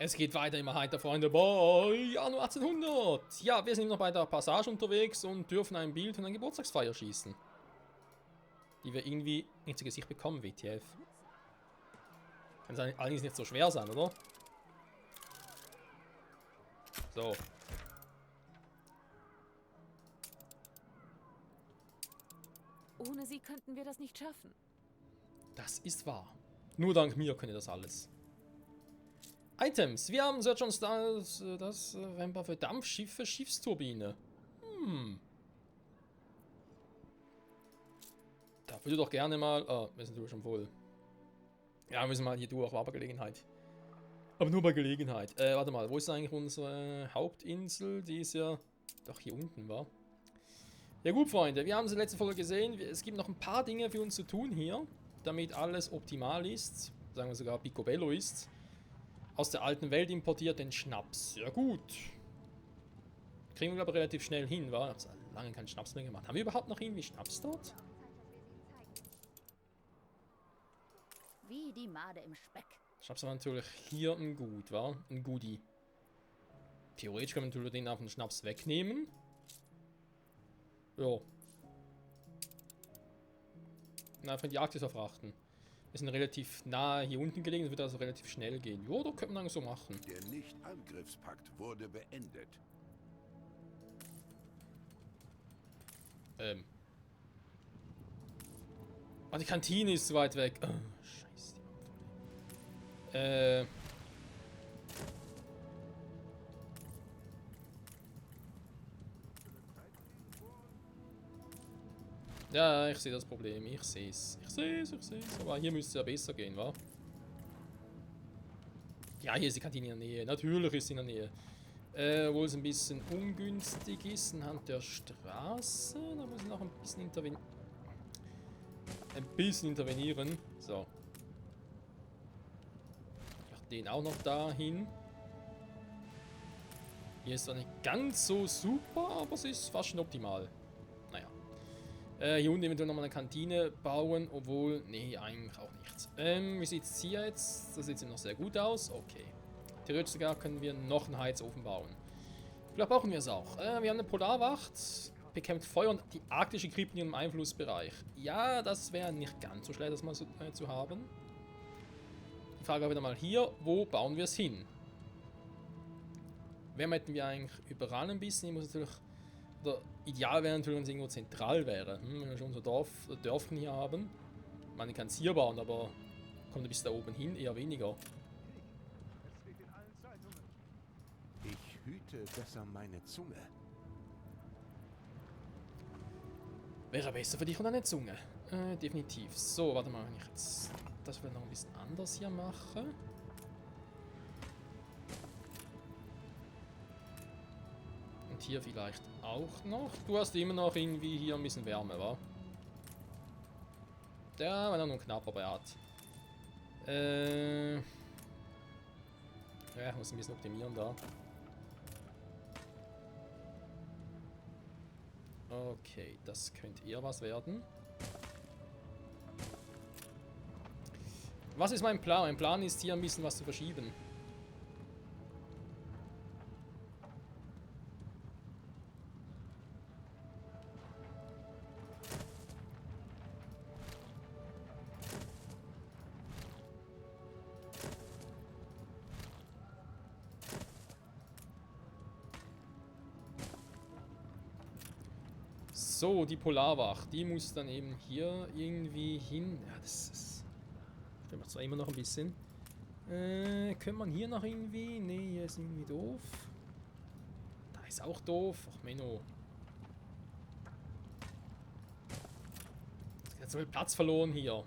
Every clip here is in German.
Es geht weiter immer heiter, Freunde. Boah, Januar 1800. Ja, wir sind noch bei der Passage unterwegs und dürfen ein Bild von einer Geburtstagsfeier schießen. Die wir irgendwie nicht zu Gesicht bekommen, WTF. Kann es allerdings nicht so schwer sein, oder? So. Ohne sie könnten wir das nicht schaffen. Das ist wahr. Nur dank mir könnt ihr das alles. Items. Wir haben Search and Stars, das Remper für Dampfschiffe, Schiffsturbine. Da würde doch gerne mal... Oh, wir sind schon voll. Ja, wir müssen mal hier durch, war bei Gelegenheit. Aber nur bei Gelegenheit. Warte mal, wo ist eigentlich unsere Hauptinsel? Die ist ja... Doch, hier unten, war. Ja gut, Freunde, wir haben es in der letzten Folge gesehen. Es gibt noch ein paar Dinge für uns zu tun hier, damit alles optimal ist. Sagen wir sogar picobello ist. Aus der alten Welt importiert den Schnaps. Ja gut. Kriegen wir, glaube ich, relativ schnell hin, wa? Ich habe lange keinen Schnaps mehr gemacht. Haben wir überhaupt noch irgendwie Schnaps dort? Wie die Made im Speck. Schnaps war natürlich hier ein Gut, wa? Ein Goodie. Theoretisch können wir natürlich den auf den Schnaps wegnehmen. Ja. Und einfach in die Arktis verfrachten. Wir sind relativ nahe hier unten gelegen, es wird also relativ schnell gehen. Jo, da könnte man eigentlich so machen. Der Nicht-Angriffspakt wurde beendet. Ah, die Kantine ist zu weit weg. Oh, scheiße. Ja, ich sehe das Problem. Ich sehe es. Ich sehe es. Aber hier müsste es ja besser gehen, wa? Ja, hier ist die Kantine in der Nähe. Natürlich ist sie in der Nähe. Obwohl es ein bisschen ungünstig ist anhand der Straße. Da muss ich noch ein bisschen intervenieren. So. Ich mache den auch noch dahin. Hier ist zwar nicht ganz so super, aber es ist fast schon optimal. Naja. Hier unten eventuell nochmal eine Kantine bauen, obwohl... Nee, eigentlich auch nicht. Wie sieht es hier jetzt? Das sieht noch sehr gut aus. Okay. Theoretisch sogar können wir noch einen Heizofen bauen. Vielleicht brauchen wir es auch. Wir haben eine Polarwacht. Bekämpft Feuer und die arktische Krippen in ihrem Einflussbereich. Ja, das wäre nicht ganz so schlecht, das mal so, zu haben. Die Frage wieder mal hier. Wo bauen wir es hin? Wärme hätten wir eigentlich überall ein bisschen. Ich muss natürlich... Oder ideal wäre natürlich, wenn es irgendwo zentral wäre. Wenn wir schon so Dörfchen hier haben. Ich meine, ich kann es hier bauen, aber kommt er bis da oben hin? Eher weniger. Ich hüte besser meine Zunge. Wäre besser für dich und deine Zunge. Definitiv. So, warte mal, wenn ich jetzt das vielleicht noch ein bisschen anders hier mache. Und hier vielleicht auch noch. Du hast immer noch irgendwie hier ein bisschen Wärme, wa? Der war nur knapp, aber er hat. Ja, ich muss ein bisschen optimieren da. Okay, das könnte eher was werden. Was ist mein Plan? Mein Plan ist hier ein bisschen was zu verschieben. So, die Polarwacht, die muss dann eben hier irgendwie hin. Ja, das macht zwar immer noch ein bisschen. Könnte man hier noch irgendwie? Ne, hier ist irgendwie doof. Da ist auch doof. Ach, Menno. Jetzt so viel Platz verloren hier.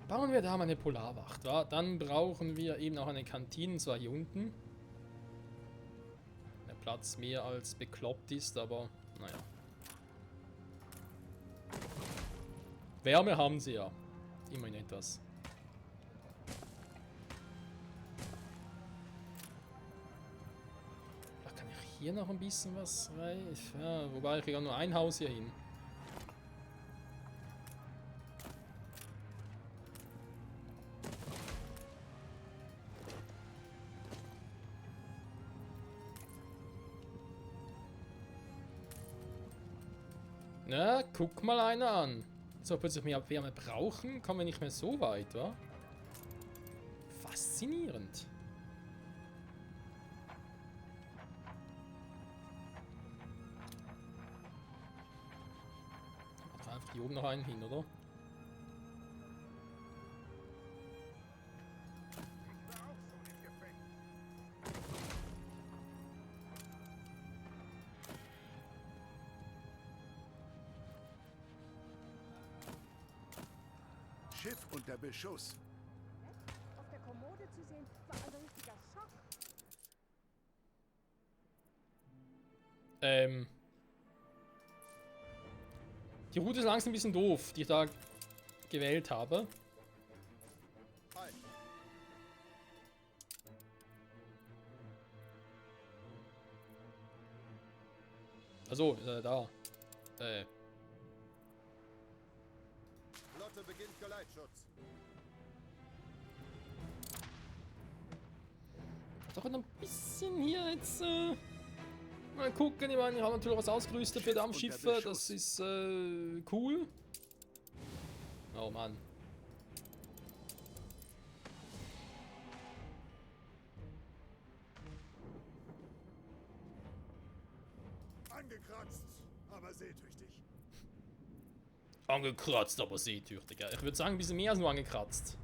Bauen wir da mal eine Polarwacht, wa? Dann brauchen wir eben auch eine Kantine, zwar hier unten. Der Platz mehr als bekloppt ist, aber naja. Wärme haben sie ja. Immerhin etwas. hier noch ein bisschen was rein. Ja, wobei ich kriege auch nur ein Haus hier hin. Na, guck mal einer an. So, plötzlich mehr Wärme brauchen, kommen wir nicht mehr so weit, wa? Faszinierend. Macht einfach hier oben noch einen hin, oder? Schiff unter Beschuss. Auf der Kommode zu sehen, war ein richtiger Schock. Die Route ist langsam ein bisschen doof, die ich da gewählt habe. Also, da. Flotte beginnt Geleitschutz. Doch ein bisschen hier jetzt. Mal gucken, ich meine, ich habe natürlich was ausgerüstet für Dampfschiffe, das ist cool. Oh Mann. Angekratzt, aber seetüchtig. Angekratzt, aber seetüchtig. Ich würde sagen, ein bisschen mehr als nur angekratzt.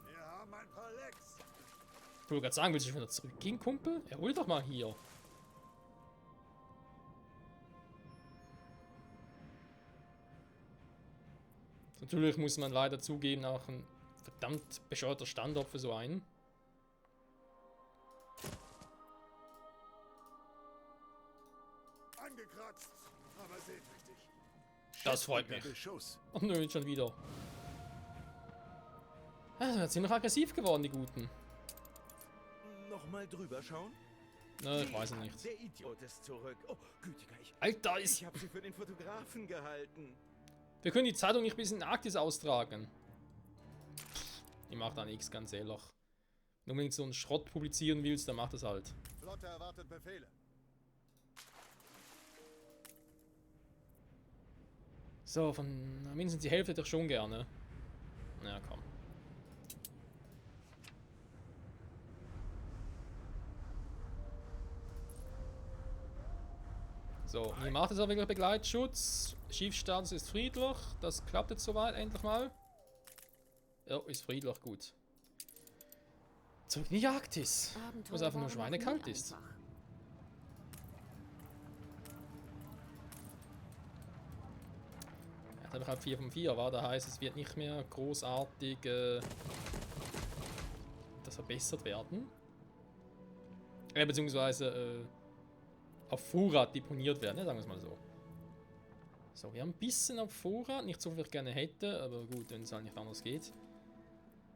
Wir haben ein paar Lecks. Ich wollte gerade sagen, willst du schon wieder zurückgehen, Kumpel? Erhol doch mal hier. Natürlich muss man leider zugeben, auch ein verdammt bescheuerter Standort für so einen. Angekratzt, aber seetüchtig. Das freut Unter mich. Beschuss. Oh nö, jetzt schon wieder. Also, jetzt sind noch aggressiv geworden, die Guten. Nochmal drüber schauen? Ne, ich weiß es nicht. Der Idiot ist zurück. Oh, gütiger, Alter, ich habe sie für den Fotografen gehalten. wir können die Zeitung nicht bis in den Arktis austragen. Ich mach da nichts, ganz ehrlich. Wenn du unbedingt so einen Schrott publizieren willst, dann mach das halt. Flotte erwartet Befehle. So, von mindestens die Hälfte hätte ich schon gerne. Na komm. So, ihr macht jetzt auch wirklich Begleitschutz. Schiffsstatus ist friedlich. Das klappt jetzt soweit endlich mal. Ja, ist friedlich, gut. Zurück in die Arktis. Wo es einfach nur schweinekalt ist. Jetzt habe ich halt 4 von 4, war. Das heißt, es wird nicht mehr großartig das verbessert werden. Beziehungsweise auf Vorrat deponiert werden, sagen wir es mal so. So, wir haben ein bisschen auf Vorrat, nicht so viel ich gerne hätte, aber gut, wenn es halt nicht anders geht.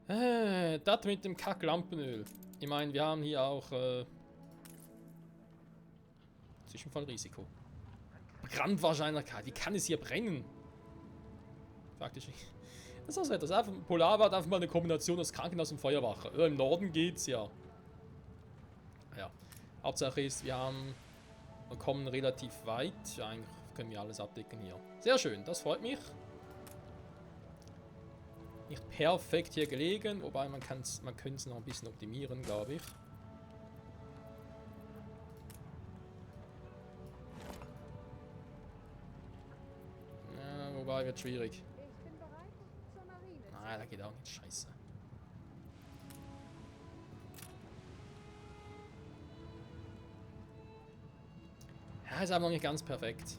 Das mit dem Kack-Lampenöl. Ich meine, wir haben hier auch Zwischenfallrisiko. Brandwahrscheinlichkeit, wie kann es hier brennen? Faktisch nicht. Das ist auch so etwas. Einfach, Polar war einfach mal eine Kombination aus Krankenhaus und Feuerwache. Ja, im Norden geht's ja. Ja. Hauptsache ist, wir kommen relativ weit. Ja, eigentlich können wir alles abdecken hier. Sehr schön, das freut mich. Nicht perfekt hier gelegen, wobei man könnte es noch ein bisschen optimieren, glaube ich. Ja, wobei wird schwierig. Ich bin bereit zur Marine. Ah, da geht auch nicht. Scheiße. Ja, ist aber noch nicht ganz perfekt.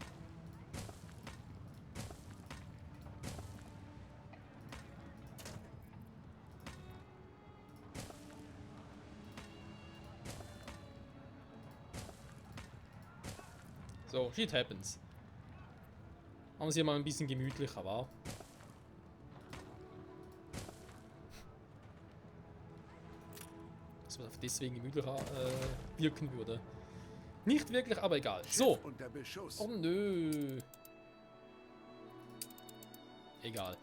So, shit happens. Haben wir es hier mal ein bisschen gemütlicher, war. Dass man deswegen gemütlicher wirken würde. Nicht wirklich, aber egal. So. Unter Beschuss. Oh nö. Egal.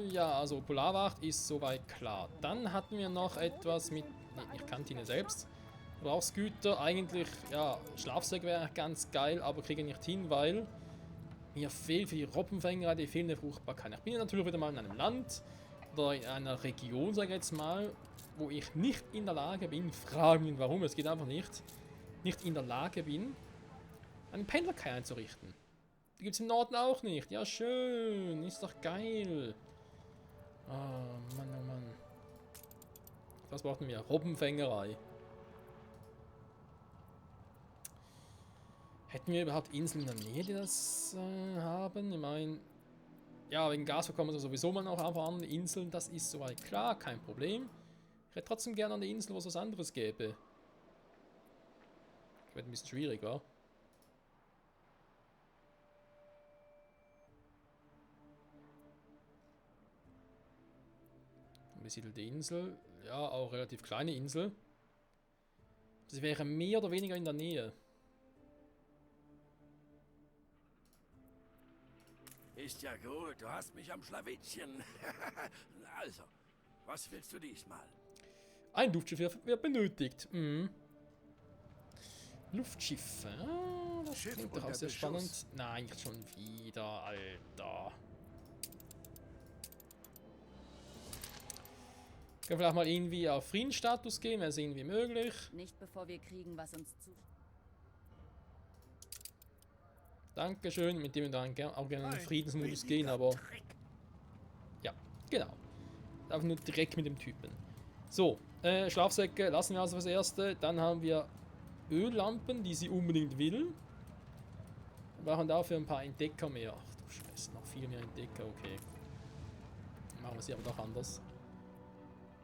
Ja, also Polarwacht ist soweit klar. Dann hatten wir noch etwas mit... Nee, nicht Kantine selbst. Verbrauchsgüter. Eigentlich, ja, Schlafsack wäre ganz geil, aber kriege ich nicht hin, weil mir fehlt für die Robbenfänger die fehlende Fruchtbarkeit. Ich bin ja natürlich wieder mal in einem Land oder in einer Region, sage ich jetzt mal, wo ich nicht in der Lage bin, fragen mich warum, es geht einfach nicht in der Lage bin, einen Pendlerkai einzurichten. Die gibt es im Norden auch nicht. Ja, schön. Ist doch geil. Oh, Mann, oh Mann. Was brauchen wir? Robbenfängerei. Hätten wir überhaupt Inseln in der Nähe, die das haben? Ich meine, ja, wegen Gasverkommen ist sowieso mal noch einfach an Inseln. Das ist soweit klar, kein Problem. Ich hätte trotzdem gerne an der Insel, wo es was anderes gäbe. Wird ein bisschen schwierig, wa? Besiedelte Insel. Ja, auch relativ kleine Insel. Sie wäre mehr oder weniger in der Nähe. Ist ja gut, du hast mich am Schlawittchen. Also, was willst du diesmal? Ein Luftschiff wird benötigt. Mhm. Luftschiffe. Ah, das Schiff klingt doch auch unter sehr Beschuss. spannend. Nein, nicht schon wieder, Alter. Können wir vielleicht mal irgendwie auf Friedensstatus gehen, wäre es irgendwie möglich. Nicht bevor wir kriegen, was uns zu... Dankeschön, mit dem wir dann auch gerne in den Ein Friedensmodus billiger gehen, aber... Trick. Ja, genau. Einfach nur Dreck mit dem Typen. So, Schlafsäcke lassen wir also fürs Erste. Dann haben wir Öllampen, die sie unbedingt will. Wir brauchen dafür ein paar Entdecker mehr. Ach du Scheiße, noch viel mehr Entdecker, okay. Dann machen wir sie aber doch anders.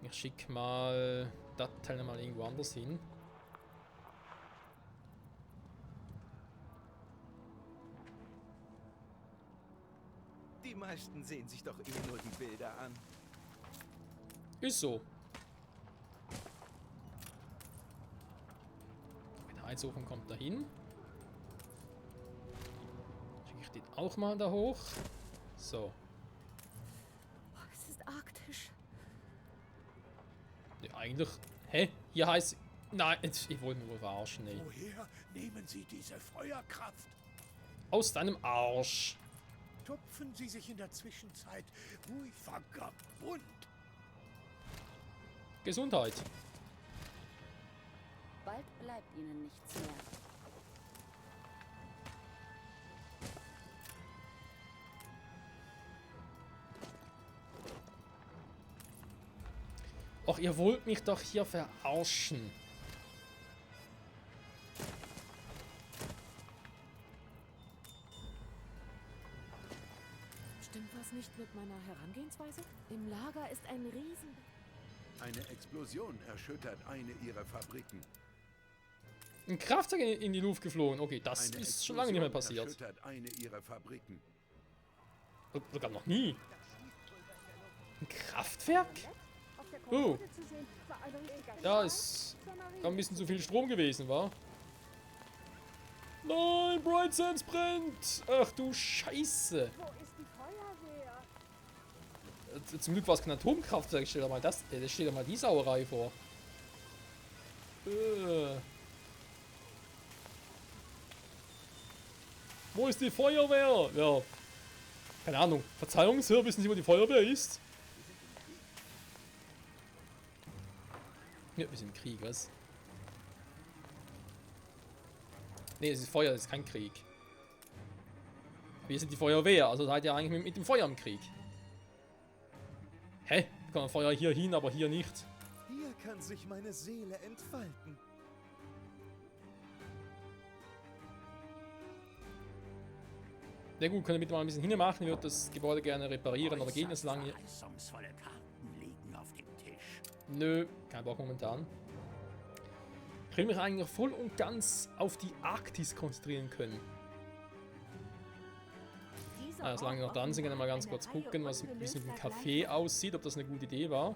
Ich schicke mal das Teil mal irgendwo anders hin. Die meisten sehen sich doch eh nur die Bilder an. Ist so. Der Heizofen kommt dahin. Schicke ich den auch mal da hoch. So. Oh, es ist arktisch. Ja, eigentlich. Hä? Hier heißt. Nein, ich wollte mich wohl verarschen, ey. Woher nehmen Sie diese Feuerkraft? Aus deinem Arsch. Tupfen Sie sich in der Zwischenzeit ruhig vagabund. Gesundheit. Bald bleibt ihnen nichts mehr. Och, ihr wollt mich doch hier verarschen. Stimmt was nicht mit meiner Herangehensweise? Im Lager ist ein Riesen... Eine Explosion erschüttert eine Ihrer Fabriken. Ein Kraftwerk in die Luft geflogen. Okay, das Eine ist schon lange nicht mehr Explosion passiert. erschüttert eine Ihrer Fabriken. Sogar noch nie. Ein Kraftwerk? Auf der Oh. Kommode zu sehen, war eine richtige Ja, Schau ist zur Marine. da ein bisschen zu viel Strom gewesen, war? Nein, Bright Sands brennt! Ach du Scheiße! Wo ist die Feuerwehr? Zum Glück war es kein Atomkraftwerk. Stell dir mal das, stell dir mal die Sauerei vor. Wo ist die Feuerwehr? Ja. Keine Ahnung. Verzeihung, Sir, wissen Sie, wo die Feuerwehr ist? Ja, wir sind im Krieg, was? Ne, es ist Feuer, das ist kein Krieg. Wir sind die Feuerwehr, also seid ihr eigentlich mit dem Feuer im Krieg. Hä? Kann man Feuer hier hin, aber hier nicht? Hier kann sich meine Seele entfalten. Na gut, können wir bitte mal ein bisschen hinmachen. Ich würde das Gebäude gerne reparieren, aber geht nicht so lange. Verheißungsvolle Karten liegen auf dem Tisch. Nö, kein Bock momentan. Ich will mich eigentlich voll und ganz auf die Arktis konzentrieren können. solange wir noch dran sind, können wir mal ganz kurz gucken, was wie es mit dem Café aussieht, ob das eine gute Idee war.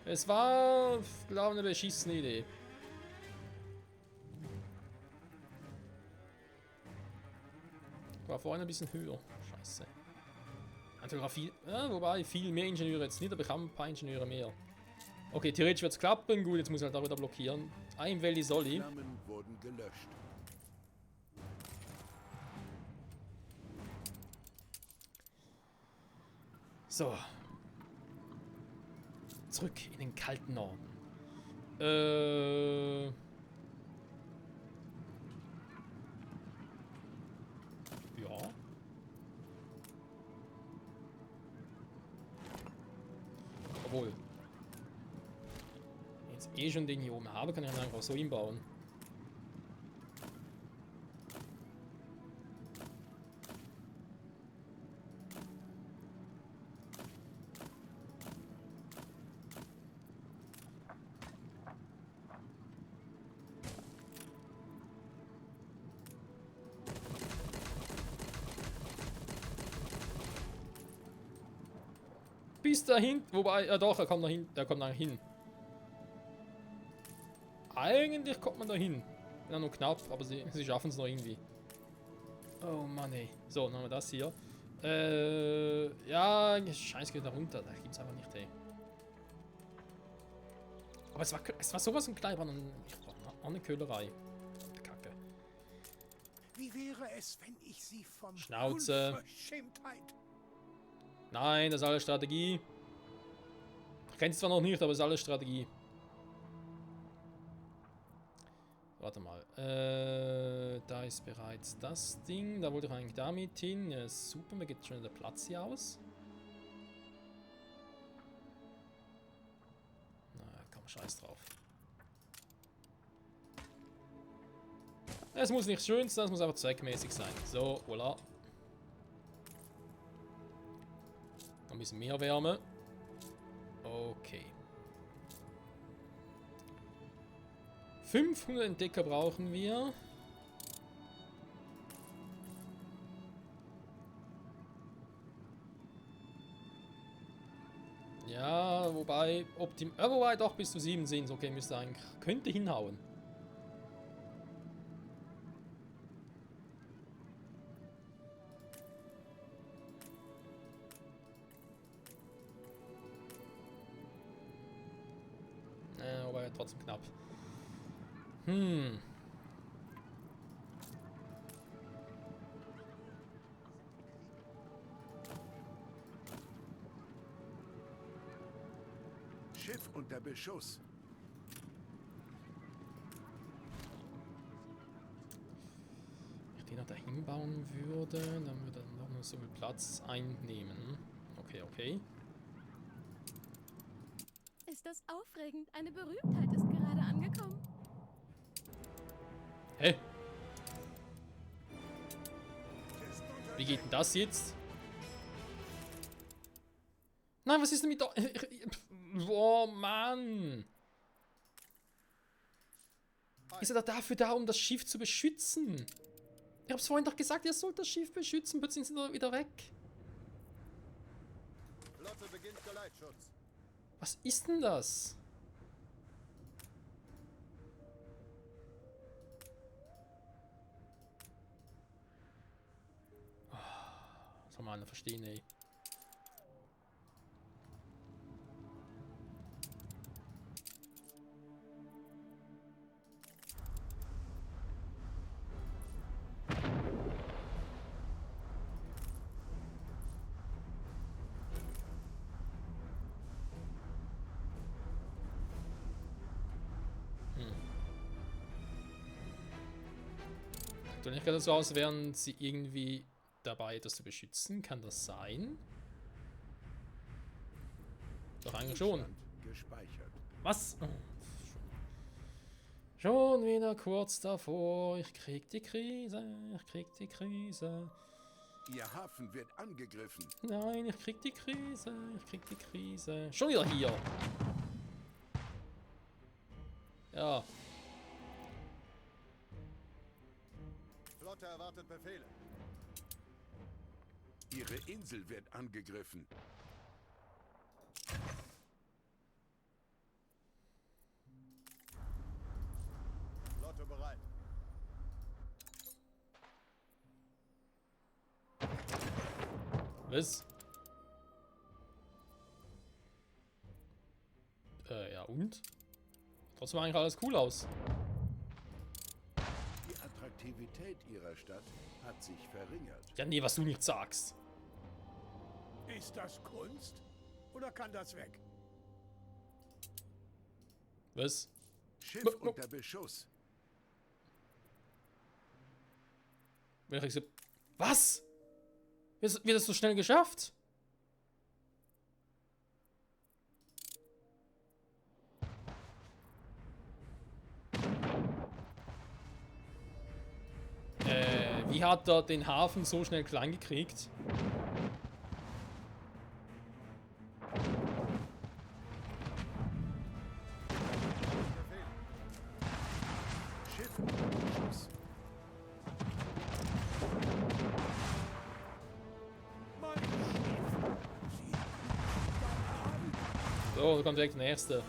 Es war, glaube ich, eine beschissene Idee. War vorhin ein bisschen höher. Scheiße. Natürlich viel, wobei viel mehr Ingenieure jetzt nicht, aber ich habe ein paar Ingenieure mehr. Okay, theoretisch wird es klappen. Gut, jetzt muss ich halt auch wieder blockieren. Ein Valley Solly. Flammen wurden gelöscht. So. Zurück in den kalten Norden. Ja. Obwohl. Jetzt eh schon den hier oben habe, kann ich ihn einfach so hinbauen. Bis dahin, wobei, doch, er kommt da hin, hin. Eigentlich kommt man da hin. Ja, nur knapp, aber sie schaffen es noch irgendwie. Oh Mann, ey. So, dann haben wir das hier. Ja, scheiße, geht da runter. Da gibt's einfach nicht, ey. Aber es war sowas von klein, war noch eine Köhlerei. Kacke. Wie wäre es, wenn ich sie von Schnauze. Unverschämtheit... Nein, das ist alles Strategie. Ich kenne es zwar noch nicht, aber es ist alles Strategie. Warte mal. Da ist bereits das Ding. Da wollte ich eigentlich damit hin. Ja, super, mir geht schon der Platz hier aus. Na, komm, scheiß drauf. Es muss nicht schön sein, es muss einfach zweckmäßig sein. So, voilà. Ein bisschen mehr Wärme. Okay. 500 Entdecker brauchen wir. Ja, wobei wobei doch bis zu 7 sind. Okay, müsste eigentlich könnte hinhauen. Wobei trotzdem knapp. Schiff unter Beschuss. Wenn ich den noch dahin bauen würde, dann würde er noch so viel Platz einnehmen. Okay, okay. Ist das aufregend? Eine Berühmtheit ist gerade angekommen. Hä? Wie geht denn das jetzt? Nein, was ist denn mit da? Oh Mann! Ist er dafür da, um das Schiff zu beschützen? Ich hab's vorhin doch gesagt, ihr sollt das Schiff beschützen, plötzlich sind sie wieder weg. Flotte beginnt Geleitschutz. Was ist denn das? Soll mal einer verstehen, ey. Sieht nicht gerade so aus, wären sie irgendwie dabei, etwas zu beschützen. Kann das sein? Doch eigentlich schon. Gespeichert. Was? Oh, schon wieder kurz davor. Ich krieg die Krise. Ich krieg die Krise. Ihr Hafen wird angegriffen. Nein, ich krieg die Krise. Ich krieg die Krise. Schon wieder hier. Ja. Flotte erwartet Befehle. Ihre Insel wird angegriffen. Flotte bereit. Was? Ja und? Trotzdem eigentlich alles cool aus. Die Attraktivität Ihrer Stadt hat sich verringert. Ja, nee, was du nicht sagst. Ist das Kunst? Oder kann das weg? Was? Schiff No, no. unter Beschuss. Was? Wie das so schnell geschafft? Wie hat er den Hafen so schnell klein gekriegt? Schiff unter Beschuss. Mein Schiff! Sie So, da kommt direkt der nächste.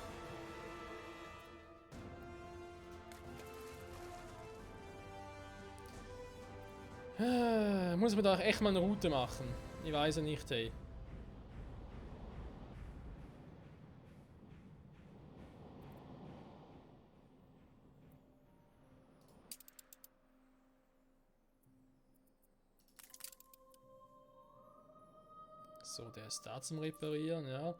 Muss man da echt mal eine Route machen? Ich weiß ja nicht, hey. So, der ist da zum Reparieren, ja.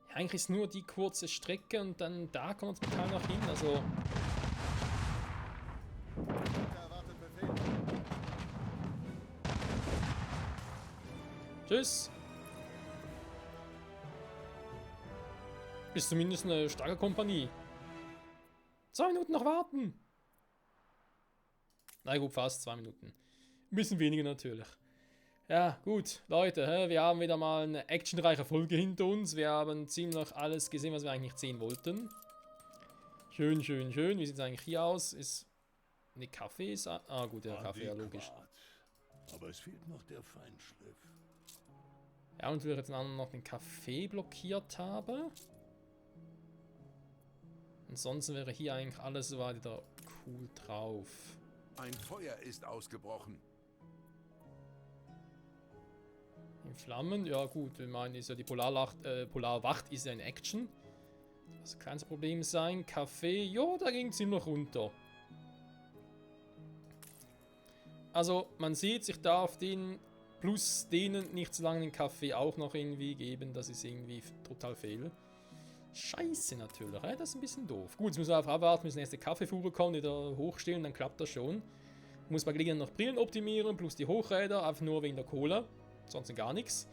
Ja, eigentlich ist nur die kurze Strecke und dann da kommt man total noch hin, also... erwartet Befehl. Tschüss! Ist zumindest eine starke Kompanie. 2 Minuten noch warten! Na gut, fast 2 Minuten. Ein bisschen weniger natürlich. Ja, gut, Leute, wir haben wieder mal eine actionreiche Folge hinter uns. Wir haben ziemlich alles gesehen, was wir eigentlich nicht sehen wollten. Schön, schön, schön. Wie sieht es eigentlich hier aus? Ist... Ne, Kaffee ist... Ah, gut, der Kaffee, ja, logisch. Aber es fehlt noch der Feinschliff. Ja, und wir jetzt noch den Kaffee blockiert habe. Ansonsten wäre hier eigentlich alles so wieder cool drauf. Ein Feuer ist ausgebrochen. In Flammen, ja gut, ich meine, ist ja die Polarwacht ist ja in Action. Das kann kein Problem sein. Kaffee, jo, da ging es ziemlich runter. Also, man sieht, ich darf den plus denen nicht so lange den Kaffee auch noch irgendwie geben. Das ist irgendwie total fehl. Scheiße natürlich, das ist ein bisschen doof. Gut, jetzt müssen wir auf abwarten, bis die nächste Kaffeefuhre kommt, wieder hochstellen, dann klappt das schon. Muss bei Gelegenheit noch Brillen optimieren, plus die Hochräder, einfach nur wegen der Kohle. Sonst gar nichts.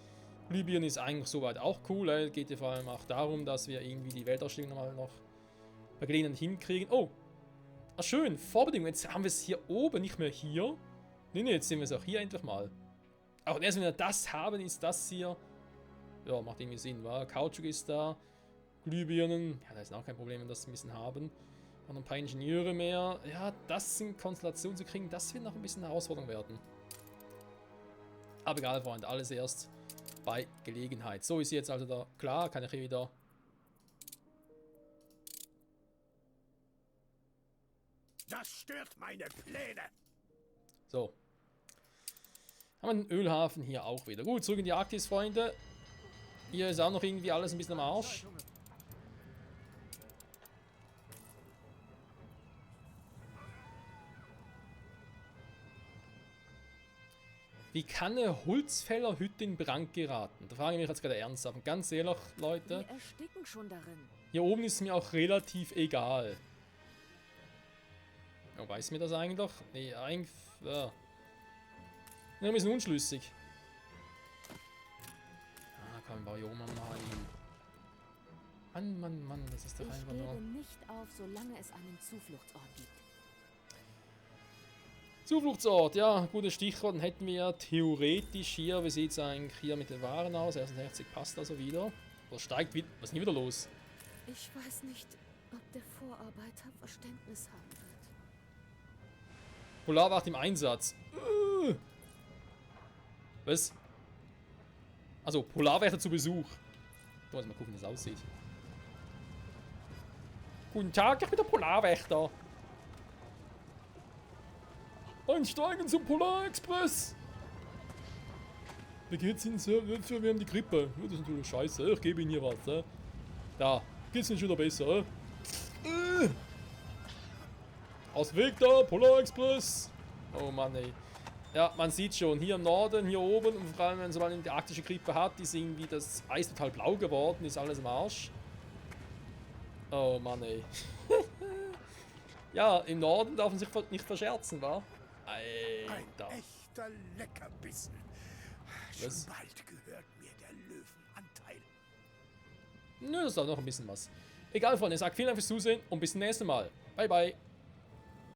Libyen ist eigentlich soweit auch cool. Geht ja vor allem auch darum, dass wir irgendwie die Weltausstellung nochmal noch bei Gelegenheit hinkriegen. Oh! Ah, schön! Vorbedingung. Jetzt haben wir es hier oben, nicht mehr hier. Nee, jetzt sehen wir es auch hier endlich mal. Auch erst wenn wir das haben, ist das hier. Ja, macht irgendwie Sinn, wa? Kautschuk ist da. Glühbirnen. Ja, da ist auch kein Problem, wenn wir das ein bisschen haben. Und ein paar Ingenieure mehr. Ja, das in Konstellation zu kriegen, das wird noch ein bisschen eine Herausforderung werden. Aber egal, Freunde, alles erst bei Gelegenheit. So ist sie jetzt also da klar, kann ich hier wieder... Das stört meine Pläne. So. Haben wir den Ölhafen hier auch wieder. Gut, zurück in die Arktis, Freunde. Hier ist auch noch irgendwie alles ein bisschen am Arsch. Wie kann eine Holzfällerhütte in Brand geraten? Da frage ich mich jetzt gerade ernsthaft. Und ganz ehrlich, Leute, Wir ersticken schon darin. hier oben ist mir auch relativ egal. Ja, weiß mir das eigentlich? Nee, eigentlich... Ja. Ja, ein bisschen unschlüssig. Ah, komm, Bioma mal hin. Mann, Mann, Mann, das ist doch Ich einfach nur... gebe nicht auf, solange es einen Zufluchtsort gibt. Zufluchtsort, ja, gutes Stichwort. Dann hätten wir ja theoretisch hier, wie sieht es eigentlich hier mit den Waren aus? 61 passt also wieder. Oder steigt wieder, was ist denn wieder los? Ich weiß nicht, ob der Vorarbeiter Verständnis haben wird. Polarwacht im Einsatz. Was? Also, Polarwächter zu Besuch. Da muss mal gucken, wie das aussieht. Guten Tag, ich bin der Polarwächter. Einsteigen zum Polarexpress. Wie geht's Ihnen, Sir? Wir haben die Grippe. Ja, das ist natürlich scheiße. Ich gebe Ihnen hier was. Da, geht's Ihnen schon wieder besser. Aus dem Weg da, Polarexpress. Oh Mann, ey. Ja, man sieht schon, hier im Norden, hier oben, und vor allem, wenn man die arktische Grippe hat, ist irgendwie das Eis total blau geworden, ist alles im Arsch. Oh Mann, ey. Ja, im Norden darf man sich nicht verscherzen, wa? Alter. Ein echter Leckerbissen. Was? Schon bald gehört mir der Löwenanteil. Nö, das ist doch noch ein bisschen was. Egal, Freunde, ich sag vielen Dank fürs Zusehen und bis zum nächsten Mal. Bye, bye.